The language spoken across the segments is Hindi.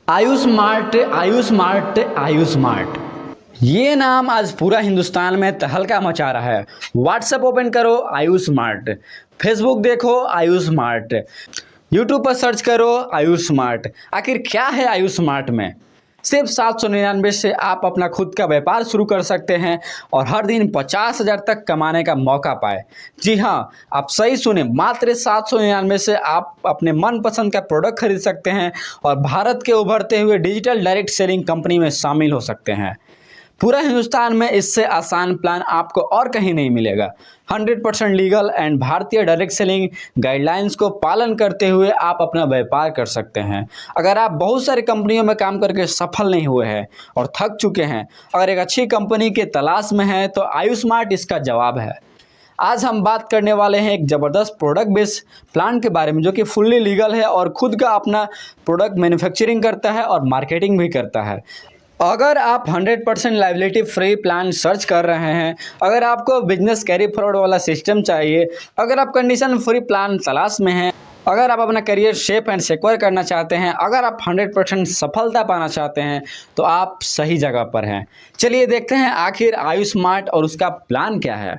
आयुष्मार्ट आयुष्मार्ट आयुष्मार्ट, ये नाम आज पूरा हिंदुस्तान में तहलका मचा रहा है। व्हाट्सएप ओपन करो आयुष्मार्ट, फेसबुक देखो आयुष्मार्ट, यूट्यूब पर सर्च करो आयुष्मार्ट। आखिर क्या है आयुष्मार्ट में? सिर्फ 799 से आप अपना खुद का व्यापार शुरू कर सकते हैं और हर दिन 50,000 तक कमाने का मौका पाए। जी हाँ, आप सही सुने, मात्र 799 से आप अपने मनपसंद का प्रोडक्ट खरीद सकते हैं और भारत के उभरते हुए डिजिटल डायरेक्ट सेलिंग कंपनी में शामिल हो सकते हैं। पूरा हिंदुस्तान में इससे आसान प्लान आपको और कहीं नहीं मिलेगा। 100% लीगल एंड भारतीय डायरेक्ट सेलिंग गाइडलाइंस को पालन करते हुए आप अपना व्यापार कर सकते हैं। अगर आप बहुत सारी कंपनियों में काम करके सफल नहीं हुए हैं और थक चुके हैं, अगर एक अच्छी कंपनी के तलाश में हैं, तो आयुष्मार्ट इसका जवाब है। आज हम बात करने वाले हैं एक ज़बरदस्त प्रोडक्ट बेस्ड प्लान के बारे में, जो कि फुल्ली लीगल है और खुद का अपना प्रोडक्ट मैन्युफैक्चरिंग करता है और मार्केटिंग भी करता है। अगर आप 100% लायबिलिटी फ्री प्लान सर्च कर रहे हैं, अगर आपको बिजनेस कैरी फॉरवर्ड वाला सिस्टम चाहिए, अगर आप कंडीशन फ्री प्लान तलाश में हैं, अगर आप अपना करियर शेप एंड सिक्योर करना चाहते हैं, अगर आप 100% सफलता पाना चाहते हैं, तो आप सही जगह पर हैं। चलिए देखते हैं आखिर आयुष्मार्ट और उसका प्लान क्या है।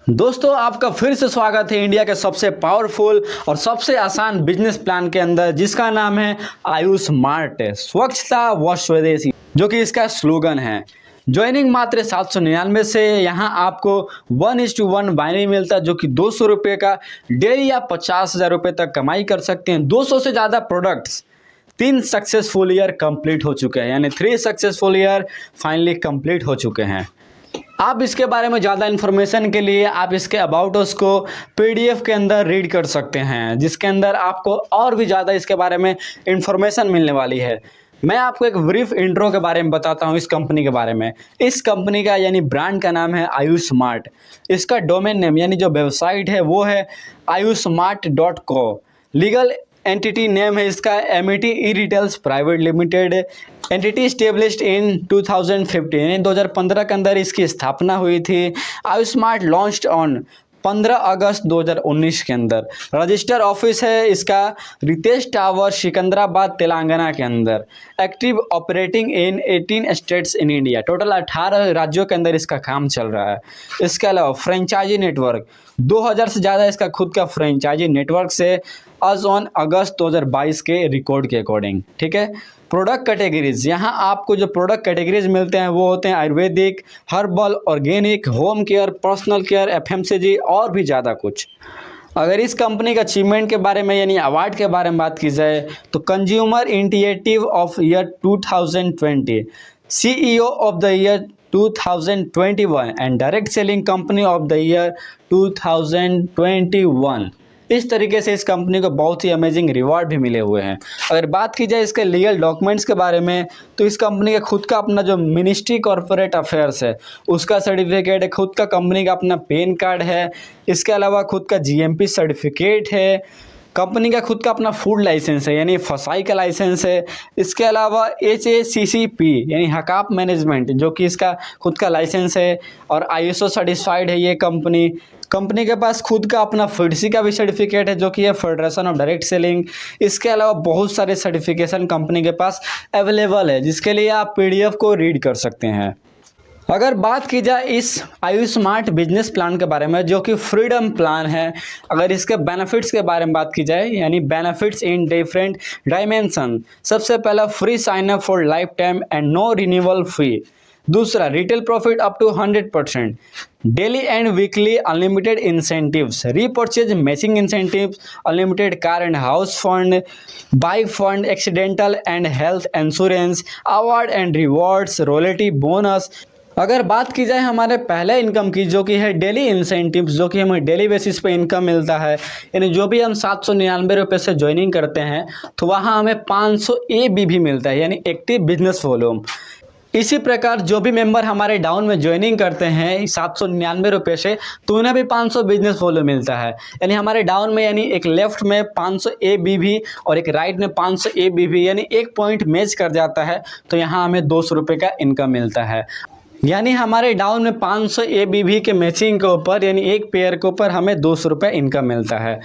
दोस्तों, आपका फिर से स्वागत है इंडिया के सबसे पावरफुल और सबसे आसान बिजनेस प्लान के अंदर, जिसका नाम है आयुष्मार्ट, स्वच्छता व स्वदेशी, जो कि इसका स्लोगन है। ज्वाइनिंग मात्र 799 से यहाँ आपको 1:1 बाइनरी मिलता है, जो कि 200 रुपये का डेली या 50,000 रुपये तक कमाई कर सकते हैं। 200 से ज़्यादा प्रोडक्ट्स, 3 सक्सेसफुल ईयर कंप्लीट हो चुके हैं, यानी 3 सक्सेसफुल ईयर फाइनली कंप्लीट हो चुके हैं। आप इसके बारे में ज़्यादा इन्फॉर्मेशन के लिए आप इसके अबाउट अस को PDF के अंदर रीड कर सकते हैं, जिसके अंदर आपको और भी ज़्यादा इसके बारे में इन्फॉर्मेशन मिलने वाली है। मैं आपको एक ब्रीफ इंट्रो के बारे में बताता हूँ इस कंपनी के बारे में। इस कंपनी का यानी ब्रांड का नाम है आयुष्मार्ट। इसका डोमेन नेम यानी जो वेबसाइट है वो है ayushmart.co। लीगल एंटिटी नेम है इसका MET e retails private limited. Entity established in 2015, यानी 2015 के अंदर इसकी स्थापना हुई थी। आयुष्मार्ट लॉन्च्ड ऑन 15 अगस्त 2019 के अंदर। रजिस्टर ऑफिस है इसका रितेश टावर, सिकंदराबाद, तेलंगाना के अंदर। Active operating in 18 states in India. Total 18 राज्यों के अंदर इसका काम चल रहा है। इसके अलावा फ्रेंचाइजी नेटवर्क 2000 से ज़्यादा इसका खुद का फ्रेंचाइजी नेटवर्क से आज ऑन अगस्त 2022 के रिकॉर्ड के अकॉर्डिंग। ठीक है। प्रोडक्ट कैटेगरीज, यहाँ आपको जो प्रोडक्ट कैटेगरीज मिलते हैं वो होते हैं Ayurvedic, herbal, organic, home care, personal care, FMCG और भी ज़्यादा कुछ। अगर इस कंपनी का अचीवमेंट के बारे में यानी अवार्ड के बारे में बात की जाए, तो consumer initiative of year 2020, CEO of the year 2021 and direct selling company of the year 2021। इस तरीके से इस कंपनी को बहुत ही अमेजिंग रिवॉर्ड भी मिले हुए हैं। अगर बात की जाए इसके लीगल डॉक्यूमेंट्स के बारे में, तो इस कंपनी का खुद का अपना जो मिनिस्ट्री कॉर्पोरेट अफेयर्स है उसका सर्टिफिकेट है, खुद का कंपनी का अपना पैन कार्ड है, इसके अलावा खुद का GMP सर्टिफिकेट है, कंपनी का खुद का अपना फूड लाइसेंस है यानी फसाई का लाइसेंस है, इसके अलावा HACCP यानी हकाप मैनेजमेंट, जो कि इसका खुद का लाइसेंस है, और ISO सर्टिफाइड है ये कंपनी। कंपनी के पास खुद का अपना FTSE का भी सर्टिफिकेट है, जो कि है फेडरेशन ऑफ डायरेक्ट सेलिंग। इसके अलावा बहुत सारे सर्टिफिकेशन कंपनी के पास अवेलेबल है, जिसके लिए आप PDF को रीड कर सकते हैं। अगर बात की जाए इस आयुष्मार्ट बिजनेस प्लान के बारे में, जो कि फ्रीडम प्लान है, अगर इसके बेनिफिट्स के बारे में बात की जाए, यानी बेनिफिट्स इन डिफरेंट डायमेंशन। सबसे पहला, free sign up for life time and no renewal fee. दूसरा, retail profit up to 100%, daily and weekly unlimited incentives, repurchase matching incentives, unlimited car and house fund, bike fund, accidental and health insurance, award and rewards, royalty bonus. अगर बात की जाए हमारे पहले इनकम की, जो कि है डेली इंसेंटिव्स, जो कि हमें डेली बेसिस पे इनकम मिलता है, यानी जो भी हम 799 रुपये से ज्वाइनिंग करते हैं तो वहाँ हमें 500 ABV मिलता है, यानी एक्टिव बिजनेस वॉल्यूम। इसी प्रकार जो भी मेंबर हमारे डाउन में ज्वाइनिंग करते हैं 799 रुपये से, तो उन्हें भी 500 बिजनेस वॉल्यूम मिलता है। यानी हमारे डाउन में यानी एक लेफ्ट में 500 ABV और एक राइट में 500 ABV, यानी एक पॉइंट मैच कर जाता है, तो यहाँ हमें 200 रुपये का इनकम मिलता है। यानी हमारे डाउन में 500 ABV के मैचिंग के ऊपर, यानी एक पेयर के ऊपर हमें 200 रुपये इनकम मिलता है।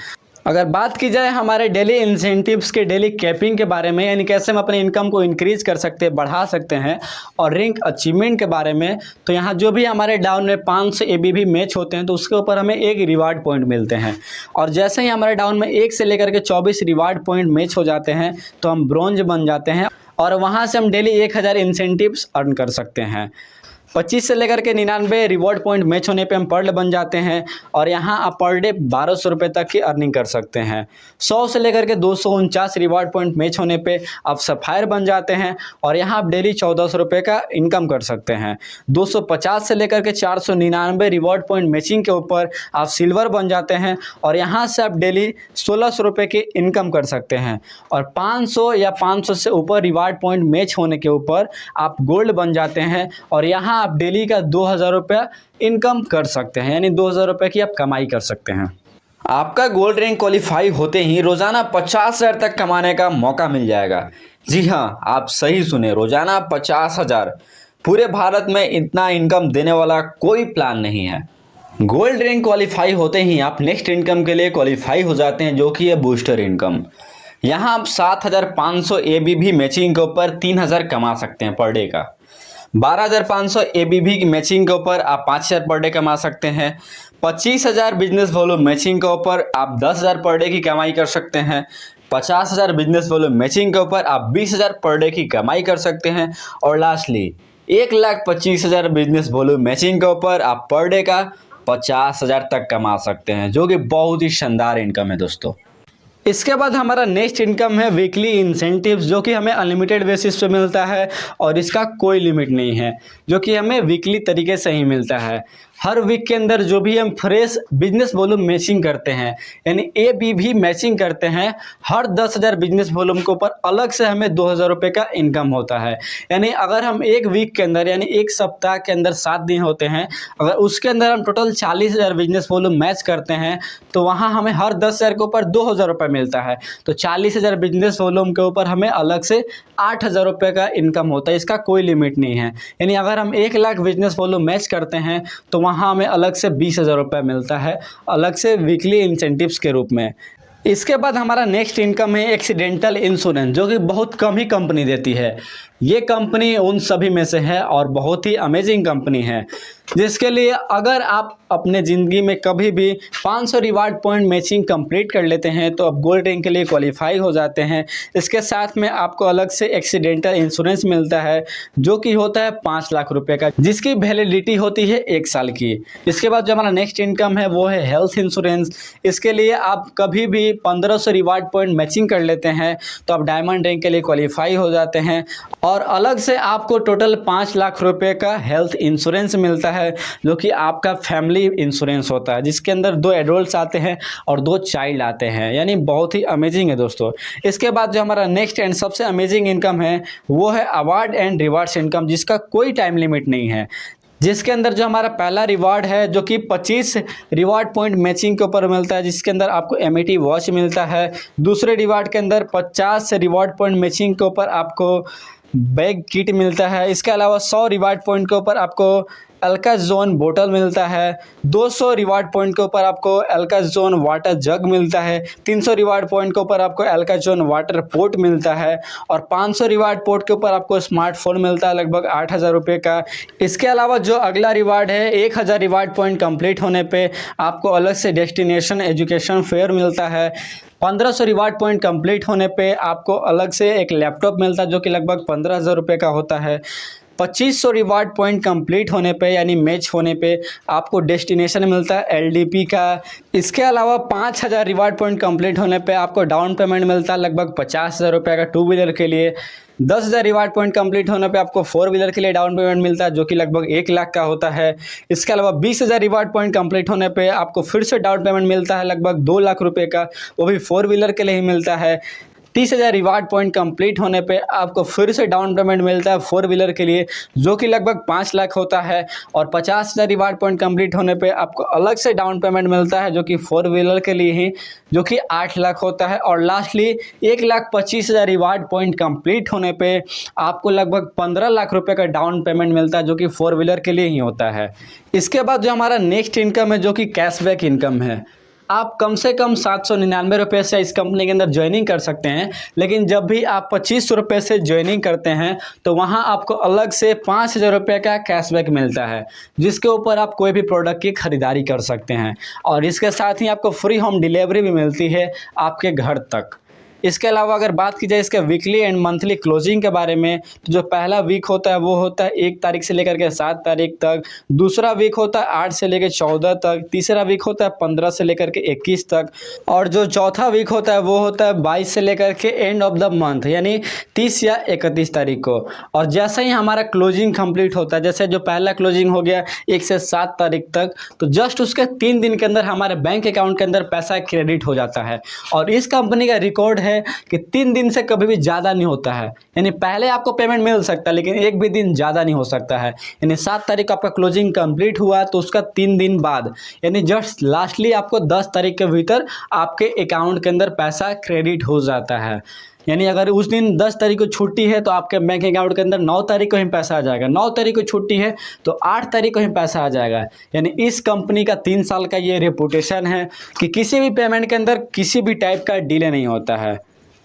अगर बात की जाए हमारे डेली इंसेंटिव्स के डेली कैपिंग के बारे में, यानी कैसे हम अपने इनकम को इंक्रीज कर सकते हैं, बढ़ा सकते हैं, और रैंक अचीवमेंट के बारे में, तो यहाँ जो भी हमारे डाउन में 500 ABB मैच होते हैं तो उसके ऊपर हमें 1 रिवार्ड पॉइंट मिलते हैं। और जैसे ही हमारे डाउन में 1 से लेकर के 24 रिवार्ड पॉइंट मैच हो जाते हैं तो हम ब्रॉन्ज बन जाते हैं और वहाँ से हम डेली 1000 इंसेंटिव्स अर्न कर सकते हैं। 25 से लेकर के 99 रिवॉर्ड पॉइंट मैच होने पे हम पर डे बन जाते हैं और यहाँ आप पर डे 1200 रुपये तक की अर्निंग कर सकते हैं। 100 से लेकर के 249 रिवॉर्ड पॉइंट मैच होने पे आप सफायर बन जाते हैं और यहाँ आप डेली 1400 रुपये का इनकम कर सकते हैं। 250 से लेकर के 499 रिवॉर्ड पॉइंट मैचिंग के ऊपर आप सिल्वर बन जाते हैं और यहाँ से आप डेली 1600 रुपये की इनकम कर सकते हैं। और 500 या 500 से ऊपर रिवॉर्ड पॉइंट मैच होने के ऊपर आप गोल्ड बन जाते हैं और यहाँ आप डेली का 2000 रुपया इनकम कर सकते हैं, यानी 2000 रुपये की आप कमाई कर सकते हैं। आपका गोल्ड रैंक क्वालिफाई होते ही रोजाना 50,000 तक कमाने का मौका मिल जाएगा। जी हाँ, आप सही सुने, रोजाना 50,000। पूरे भारत में इतना इनकम देने वाला कोई प्लान नहीं है। गोल्ड रैंक क्वालिफाई होते ही आप नेक्स्ट इनकम के लिए क्वालिफाई हो जाते हैं, जो कि है बूस्टर इनकम। यहाँ आप 7500 ABB मैचिंग के ऊपर 3000 कमा सकते हैं पर डे का। 12500 ABB की मैचिंग के ऊपर आप 5000 पर डे कमा सकते हैं। 25,000 बिजनेस वॉल्यूम मैचिंग के ऊपर आप 10,000 पर डे की कमाई कर सकते हैं। 50,000 बिजनेस वॉल्यूम मैचिंग के ऊपर आप 20,000 पर डे की कमाई कर सकते हैं। और लास्टली 1,25,000 बिजनेस वॉल्यूम मैचिंग के ऊपर आप पर डे का 50,000 तक कमा सकते हैं, जो कि बहुत ही शानदार इनकम है दोस्तों। इसके बाद हमारा नेक्स्ट इनकम है वीकली इंसेंटिव्स, जो कि हमें अनलिमिटेड बेसिस पे मिलता है और इसका कोई लिमिट नहीं है, जो कि हमें वीकली तरीके से ही मिलता है। हर वीक के अंदर जो भी हम फ्रेश बिजनेस वॉल्यूम मैचिंग करते हैं, यानी ABB मैचिंग करते हैं, हर 10,000 बिजनेस वॉल्यूम के ऊपर अलग से हमें 2000 रुपये का इनकम होता है। यानी अगर हम एक वीक के अंदर, यानी एक सप्ताह के अंदर 7 दिन होते हैं, अगर उसके अंदर हम टोटल 40,000 बिजनेस वॉल्यूम मैच करते हैं तो वहाँ हमें हर 10,000 के ऊपर 2000 रुपये मिलता है। तो 40,000 बिजनेस वॉल्यूम के ऊपर हमें अलग से 8,000 रुपये का इनकम होता है। इसका कोई लिमिट नहीं है। यानी अगर हम 1 लाख बिजनेस वॉल्यूम मैच करते हैं तो वहाँ हमें अलग से 20,000 रुपये मिलता है, अलग से वीकली इंसेंटिव्स के रूप में। इसके बाद हमारा नेक्स्ट इनकम है एक्सीडेंटल इंश्योरेंस, जो कि बहुत कम ही कंपनी देती है। ये कंपनी उन सभी में से है और बहुत ही अमेजिंग कंपनी है, जिसके लिए अगर आप अपने ज़िंदगी में कभी भी 500 रिवार्ड पॉइंट मैचिंग कंप्लीट कर लेते हैं तो आप गोल्ड रैंक के लिए क्वालिफाई हो जाते हैं। इसके साथ में आपको अलग से एक्सीडेंटल इंश्योरेंस मिलता है, जो कि होता है 5 लाख रुपए का, जिसकी वैलिडिटी होती है 1 साल की। इसके बाद जो हमारा नेक्स्ट इनकम है वो है हेल्थ इंश्योरेंस। इसके लिए आप कभी भी 1500 रिवार्ड पॉइंट मैचिंग कर लेते हैं तो आप डायमंड रैंक के लिए क्वालिफाई हो जाते हैं और अलग से आपको टोटल 5 लाख रुपए का हेल्थ इंश्योरेंस मिलता है, जो कि आपका फैमिली इंश्योरेंस होता है, जिसके अंदर 2 एडल्ट्स आते हैं और 2 चाइल्ड आते हैं। यानी बहुत ही अमेजिंग है दोस्तों। इसके बाद जो हमारा नेक्स्ट एंड सबसे अमेजिंग इनकम है वो है अवार्ड एंड रिवार्ड्स इनकम, जिसका कोई टाइम लिमिट नहीं है। जिसके अंदर जो हमारा पहला रिवार्ड है, जो कि 25 रिवार्ड पॉइंट मैचिंग के ऊपर मिलता है, जिसके अंदर आपको एमएटी वॉच मिलता है। दूसरे रिवार्ड के अंदर 50 रिवार्ड पॉइंट मैचिंग के ऊपर आपको बैग किट मिलता है। इसके अलावा 100 रिवार्ड पॉइंट के ऊपर आपको अल्काज़ोन बोतल मिलता है। 200 रिवार्ड पॉइंट के ऊपर आपको अल्काज़ोन वाटर जग मिलता है। 300 रिवार्ड पॉइंट के ऊपर आपको अल्काज़ोन वाटर पोट मिलता है और 500 रिवार्ड पोट के ऊपर आपको स्मार्टफोन मिलता है लगभग 8,000 रुपये का। इसके अलावा जो अगला रिवार्ड है, 1000 रिवार्ड पॉइंट कंप्लीट होने पे आपको अलग से डेस्टिनेशन एजुकेशन फेयर मिलता है। 1500 रिवार्ड पॉइंट कंप्लीट होने पे आपको अलग से एक लैपटॉप मिलता है, जो कि लगभग 15,000 रुपये का होता है। 2500 रिवार्ड पॉइंट कंप्लीट होने पे, यानी मैच होने पे, आपको डेस्टिनेशन मिलता है LDP का। इसके अलावा 5000 रिवार्ड पॉइंट कंप्लीट होने पे आपको डाउन पेमेंट मिलता है लगभग 50,000 रुपये का 2 व्हीलर के लिए। 10,000 रिवार्ड पॉइंट कंप्लीट होने पे आपको 4 व्हीलर के लिए डाउन पेमेंट मिलता है, जो कि लगभग 1 लाख का होता है। इसके अलावा 20,000 रिवार्ड पॉइंट कंप्लीट होने पे आपको फिर से डाउन पेमेंट मिलता है लगभग 2 लाख रुपये का, वो भी 4 व्हीलर के लिए ही मिलता है। 30,000 रिवार्ड पॉइंट कंप्लीट होने पे आपको फिर से डाउन पेमेंट मिलता है 4 व्हीलर के लिए, जो कि लगभग 5 लाख होता है। और 50,000 रिवार्ड पॉइंट कंप्लीट होने पे आपको अलग से डाउन पेमेंट मिलता है, जो कि 4 व्हीलर के लिए ही, जो कि 8 लाख होता है। और लास्टली 1,25,000 रिवार्ड पॉइंट कंप्लीट होने पे आपको लगभग 15 लाख रुपये का डाउन पेमेंट मिलता है, जो कि 4 व्हीलर के लिए ही होता है। इसके बाद जो हमारा नेक्स्ट इनकम है, जो कि कैशबैक इनकम है। आप कम से कम 799 रुपये से इस कंपनी के अंदर ज्वाइनिंग कर सकते हैं। लेकिन जब भी आप 2500 रुपये से ज्वाइनिंग करते हैं तो वहाँ आपको अलग से 5000 रुपये का कैशबैक मिलता है, जिसके ऊपर आप कोई भी प्रोडक्ट की खरीदारी कर सकते हैं। और इसके साथ ही आपको फ्री होम डिलीवरी भी मिलती है आपके घर तक। इसके अलावा अगर बात की जाए इसके वीकली एंड मंथली क्लोजिंग के बारे में, तो जो पहला वीक होता है वो होता है 1 तारीख से लेकर के 7 तारीख तक, दूसरा वीक होता है 8 से लेकर 14 तक, तीसरा वीक होता है 15 से लेकर के 21 तक, और जो चौथा वीक होता है वो होता है 22 से लेकर के एंड ऑफ द मंथ यानी 30 या 31 तारीख को। और जैसे ही हमारा क्लोजिंग कंप्लीट होता है, जैसे जो पहला क्लोजिंग हो गया 1 से 7 तारीख तक, तो जस्ट उसके 3 दिन के अंदर हमारे बैंक अकाउंट के अंदर पैसा क्रेडिट हो जाता है। और इस कंपनी का रिकॉर्ड है कि 3 दिन से कभी भी ज़्यादा नहीं होता है, यानी पहले आपको पेमेंट मिल सकता है लेकिन एक भी दिन ज़्यादा नहीं हो सकता है। यानी 7 तारीख को आपका क्लोजिंग कंप्लीट हुआ तो उसका 3 दिन बाद यानी जस्ट लास्टली आपको 10 तारीख के भीतर आपके अकाउंट के अंदर पैसा क्रेडिट हो जाता है। यानी अगर उस दिन 10 तारीख को छुट्टी है तो आपके बैंक अकाउंट के अंदर 9 तारीख को ही पैसा आ जाएगा, 9 तारीख को छुट्टी है तो 8 तारीख को ही पैसा आ जाएगा। यानी इस कंपनी का 3 साल का ये रेपुटेशन है कि किसी भी पेमेंट के अंदर किसी भी टाइप का डिले नहीं होता है।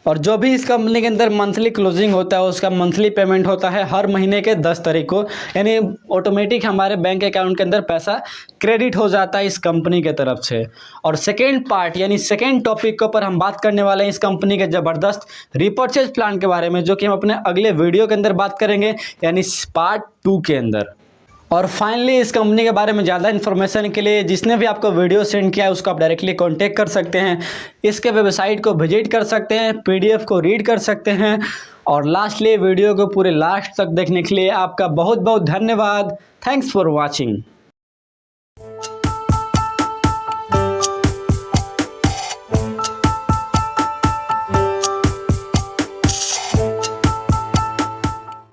और जो भी इस कंपनी के अंदर मंथली क्लोजिंग होता है उसका मंथली पेमेंट होता है हर महीने के 10 तारीख को, यानी ऑटोमेटिक हमारे बैंक अकाउंट के अंदर पैसा क्रेडिट हो जाता है इस कंपनी के तरफ से। और सेकेंड पार्ट यानी सेकेंड टॉपिक के ऊपर हम बात करने वाले हैं इस कंपनी के ज़बरदस्त रिपर्चेज प्लान के बारे में, जो कि हम अपने अगले वीडियो के अंदर बात करेंगे यानी पार्ट 2 के अंदर। और फाइनली इस कंपनी के बारे में ज़्यादा इन्फॉर्मेशन के लिए जिसने भी आपको वीडियो सेंड किया है उसको आप डायरेक्टली कांटेक्ट कर सकते हैं, इसके वेबसाइट को विजिट कर सकते हैं, PDF को रीड कर सकते हैं। और लास्टली वीडियो को पूरे लास्ट तक देखने के लिए आपका बहुत बहुत धन्यवाद। Thanks for watching.